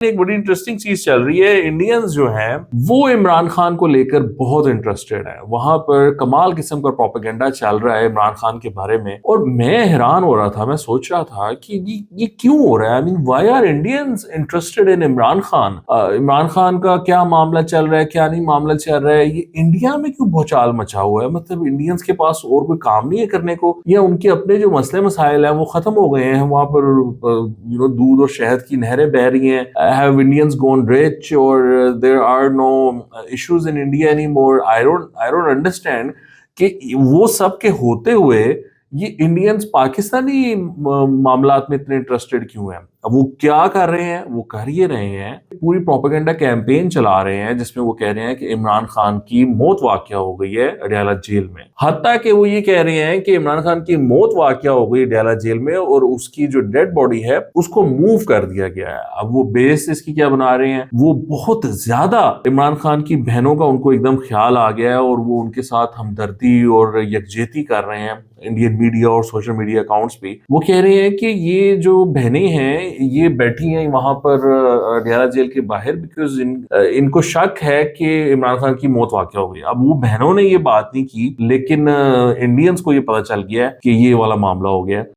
एक बड़ी इंटरेस्टिंग चीज चल रही है। इंडियंस जो हैं वो इमरान खान को लेकर बहुत इंटरेस्टेड हैं। वहां पर कमाल किस्म का प्रोपेगेंडा चल रहा है इमरान खान के बारे में, और मैं हैरान हो रहा था। मैं सोच रहा था कि ये क्यों हो रहा है। I mean, why are Indians interested in Imran Khan. Imran Khan का क्या मामला चल रहा है, क्या नहीं मामला चल रहा है, ये इंडिया में क्यों भूचाल मचा हुआ है। मतलब इंडियंस के पास और कोई काम नहीं है करने को, या उनके अपने जो मसले मसाइल हैं वो खत्म हो गए हैं। वहां पर दूध और शहद की नहरें बह रही हैं। Have Indians gone rich, or there are no issues in India anymore? I don't understand कि वो सब के होते हुए ये इंडियंस पाकिस्तानी मामलात में इतने इंटरेस्टेड क्यों हैं। अब वो क्या कर रहे हैं, वो कर ये रहे हैं, पूरी प्रोपेगेंडा कैंपेन चला रहे हैं जिसमें वो कह रहे हैं कि इमरान खान की मौत वाकया हो गई है अडयाला जेल में। हत्ता कि वो ये कह रहे हैं कि इमरान खान की मौत वाकया हो गई अडयाला जेल में, और उसकी जो डेड बॉडी है उसको मूव कर दिया गया है। अब वो बेस इसकी क्या बना रहे हैं, वो बहुत ज्यादा इमरान खान की बहनों का उनको एकदम ख्याल आ गया है, और वो उनके साथ हमदर्दी और यकजहती कर रहे हैं। इंडियन मीडिया और सोशल मीडिया अकाउंट्स पे वो कह रहे हैं कि ये जो बहनें हैं ये बैठी हैं वहां पर अडयाला जेल के बाहर, बिकॉज इनको शक है कि इमरान खान की मौत वाकया हो गई। अब वो बहनों ने ये बात नहीं की, लेकिन इंडियंस को ये पता चल गया है कि ये वाला मामला हो गया है।